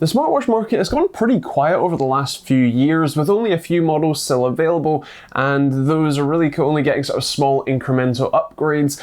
The smartwatch market has gone pretty quiet over the last few years, with only a few models still available, and those are really only getting sort of small incremental upgrades.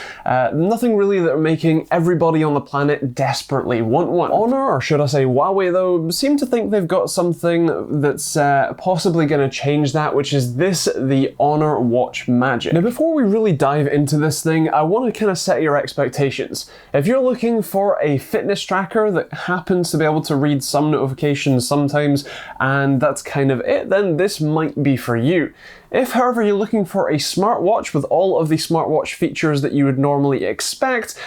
Nothing really that are making everybody on the planet desperately want one. Honor, or should I say Huawei though, seem to think they've got something that's possibly going to change that, which is the Honor Watch Magic. Now before we really dive into this thing, I want to kind of set your expectations. If you're looking for a fitness tracker that happens to be able to read some notifications sometimes, and that's kind of it, then this might be for you. If, however, you're looking for a smartwatch with all of the smartwatch features that you would normally expect,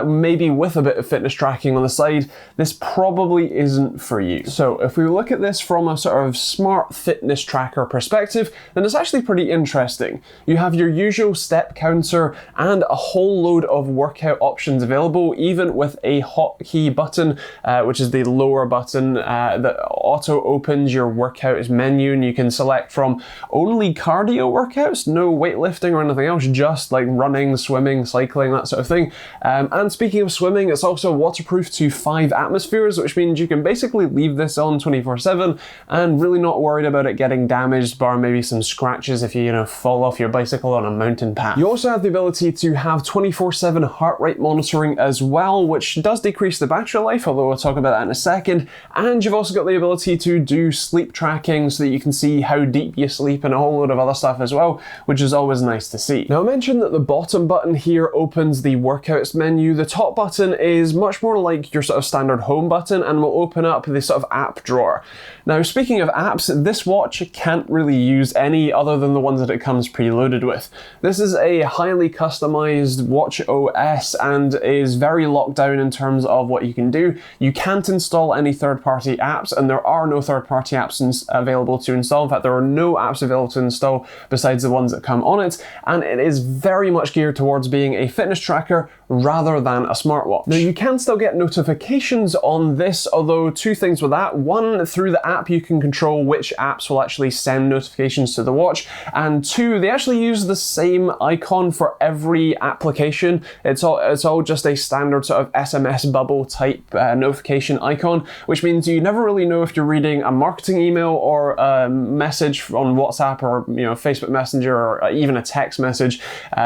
maybe with a bit of fitness tracking on the side, this probably isn't for you. So if we look at this from a sort of smart fitness tracker perspective, then it's actually pretty interesting. You have your usual step counter and a whole load of workout options available, even with a hotkey button, which is the lower button that auto opens your workouts menu, and you can select from only cardio workouts, no weightlifting or anything else, just like running, swimming, cycling, that sort of thing. And speaking of swimming, it's also waterproof to 5 atmospheres, which means you can basically leave this on 24/7 and really not worried about it getting damaged, bar maybe some scratches if you fall off your bicycle on a mountain path. You also have the ability to have 24/7 heart rate monitoring as well, which does decrease the battery life, although I'll talk about that in a second. And you've also got the ability to do sleep tracking so that you can see how deep you sleep and a whole load of other stuff as well, which is always nice to see. Now I mentioned that the bottom button here opens the workouts menu. The top button is much more like your sort of standard home button and will open up the sort of app drawer. Now speaking of apps, this watch can't really use any other than the ones that it comes preloaded with. This is a highly customized watch OS and is very locked down in terms of what you can do. You can't install any third-party apps, and there are no third-party apps available to install. In fact, there are no apps available to install besides the ones that come on it, and it is very much geared towards being a fitness tracker rather than a smartwatch. Now you can still get notifications on this, although two things with that. One, through the app you can control which apps will actually send notifications to the watch, and two, they actually use the same icon for every application. It's all just a standard sort of SMS bubble type notification icon, which means you never really know if you're reading a marketing email or a message on WhatsApp or Facebook Messenger or even a text message.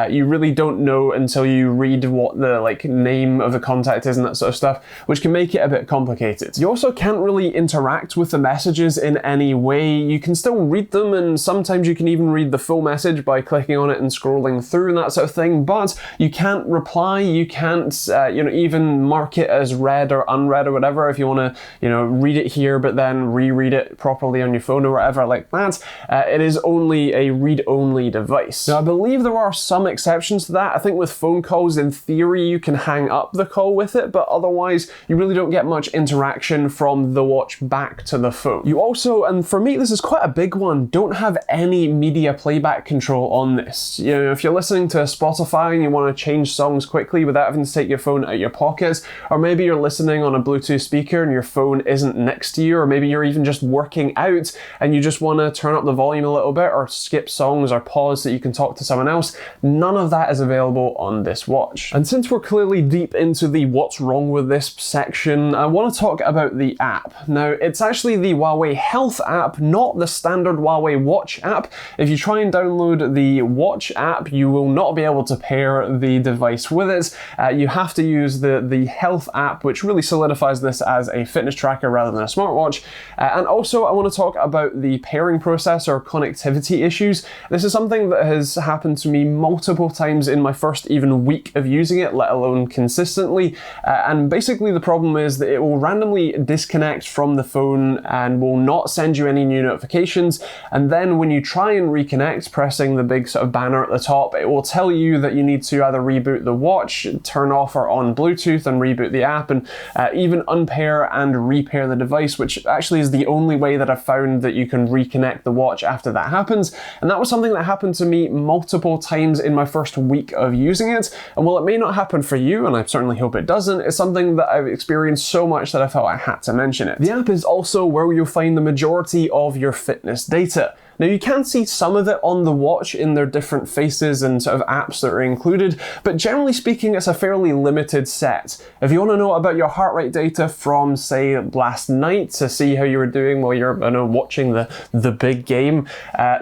You really don't know until you read what the name of the contact is and that sort of stuff, which can make it a bit complicated. You also can't really interact with the messages in any way. You can still read them, and sometimes you can even read the full message by clicking on it and scrolling through and that sort of thing, but you can't reply, you can't even mark it as read or unread or whatever if you want to read it here but then reread it properly on your phone or whatever like that. It is only a read-only device. Now I believe there are some exceptions to that. I think with phone calls, in theory you can hang up the call with it, but otherwise you really don't get much interaction from the watch back to the phone. You also, and for me this is quite a big one, don't have any media playback control on this. If you're listening to Spotify and you want to change songs quickly without having to take your phone out of your pockets, or maybe you're listening on a Bluetooth speaker and your phone isn't next to you, or maybe you're even just working out and you just want to turn up the volume a little bit or skip songs or pause so you can talk to someone else, none of that is available on this watch. And since we're clearly deep into the what's wrong with this section, I want to talk about the app. Now it's actually the Huawei Health app, not the standard Huawei Watch app. If you try and download the Watch app, you will not be able to pair the device with it. You have to use the Health app, which really solidifies this as a fitness tracker rather than a smartwatch. And also I want to talk about the pairing process or connectivity issues. This is something that has happened to me multiple times in my first even week of using it, let alone consistently. And basically the problem is that it will randomly disconnect from the phone and will not send you any new notifications. And then when you try and reconnect, pressing the big sort of banner at the top, it will tell you that you need to either reboot the watch, turn off or on Bluetooth and reboot the app, and even unpair and repair the device, which actually is the only way that I've found that you can reconnect the watch after that happens. And that was something that happened to me multiple times in my first week of using it. And while it may not happen for you, and I certainly hope it doesn't, it's something that I've experienced so much that I felt I had to mention it. The app is also where you'll find the majority of your fitness data. Now you can see some of it on the watch in their different faces and sort of apps that are included, but generally speaking it's a fairly limited set. If you want to know about your heart rate data from, say, last night to see how you were doing while you're watching the big game,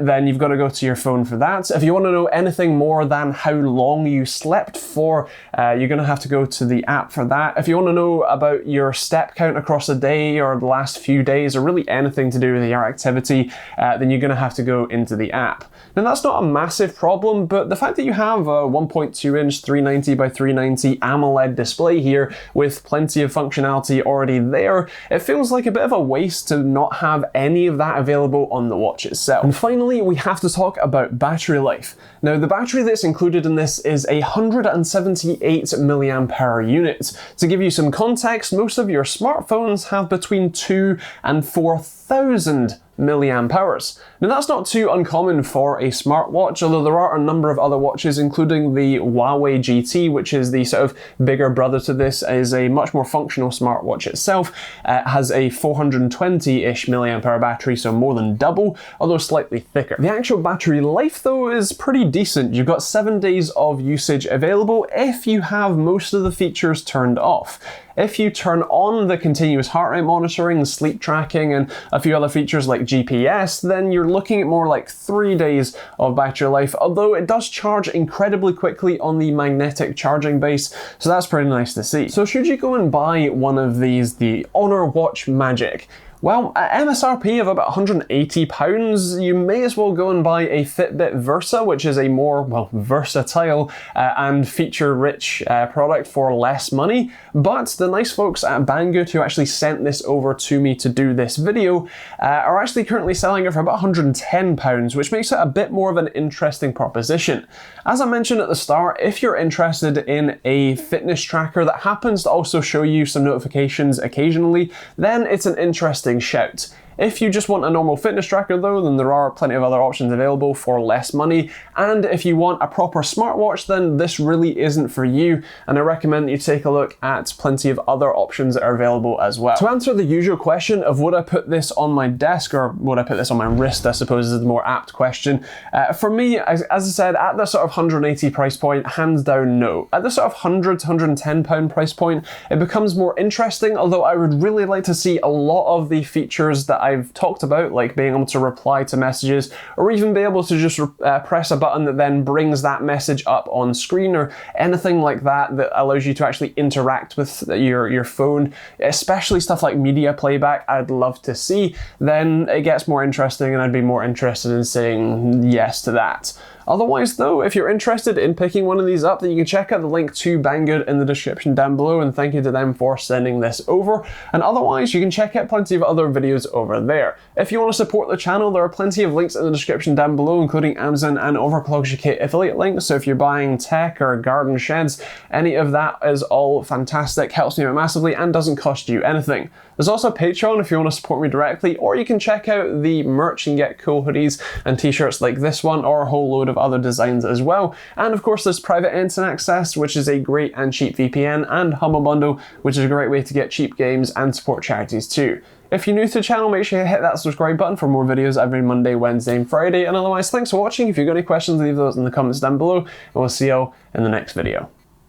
then you've got to go to your phone for that. If you want to know anything more than how long you slept for, you're going to have to go to the app for that. If you want to know about your step count across a day or the last few days, or really anything to do with your activity, then you're going to have to go into the app. Now that's not a massive problem, but the fact that you have a 1.2 inch 390 by 390 AMOLED display here with plenty of functionality already there, it feels like a bit of a waste to not have any of that available on the watch itself. And finally, we have to talk about battery life. Now the battery that's included in this is a 178 milliamp hour unit. To give you some context, most of your smartphones have between 2 and 4,000 milliamp hours. Now that's not too uncommon for a smartwatch, although there are a number of other watches, including the Huawei GT, which is the sort of bigger brother to this, is a much more functional smartwatch itself. Has a 420-ish milliamp hour battery, so more than double, although slightly thicker. The actual battery life though is pretty decent. You've got 7 days of usage available if you have most of the features turned off. If you turn on the continuous heart rate monitoring, sleep tracking, and a few other features like GPS, then you're looking at more like 3 days of battery life, although it does charge incredibly quickly on the magnetic charging base, so that's pretty nice to see. So should you go and buy one of these, the Honor Watch Magic? Well, at MSRP of about £180, you may as well go and buy a Fitbit Versa, which is a more, well, versatile and feature-rich product for less money. But the nice folks at BangGood, who actually sent this over to me to do this video, are actually currently selling it for about £110, which makes it a bit more of an interesting proposition. As I mentioned at the start, if you're interested in a fitness tracker that happens to also show you some notifications occasionally, then it's an interesting shout. If you just want a normal fitness tracker though, then there are plenty of other options available for less money. And if you want a proper smartwatch, then this really isn't for you. And I recommend that you take a look at plenty of other options that are available as well. To answer the usual question of would I put this on my desk or would I put this on my wrist, I suppose is the more apt question. For me, as I said, at the sort of 180 price point, hands down no. At the sort of 100 to 110 pound price point, it becomes more interesting, although I would really like to see a lot of the features that I've talked about, like being able to reply to messages, or even be able to just press a button that then brings that message up on screen, or anything like that that allows you to actually interact with your phone, especially stuff like media playback. I'd love to see. Then it gets more interesting and I'd be more interested in saying yes to that. Otherwise though, if you're interested in picking one of these up, then you can check out the link to BangGood in the description down below, and thank you to them for sending this over. And otherwise, you can check out plenty of other videos over there. If you want to support the channel, there are plenty of links in the description down below, including Amazon and Overclock's UK affiliate links. So if you're buying tech or garden sheds, any of that is all fantastic, helps me out massively, and doesn't cost you anything. There's also Patreon if you want to support me directly, or you can check out the merch and get cool hoodies and t-shirts like this one, or a whole load of other designs as well. And of course there's private internet access, which is a great and cheap VPN, and Humble Bundle, which is a great way to get cheap games and support charities too. If you're new to the channel, make sure you hit that subscribe button for more videos every Monday, Wednesday and Friday. And otherwise, thanks for watching. If you've got any questions, leave those in the comments down below, and we'll see you all in the next video.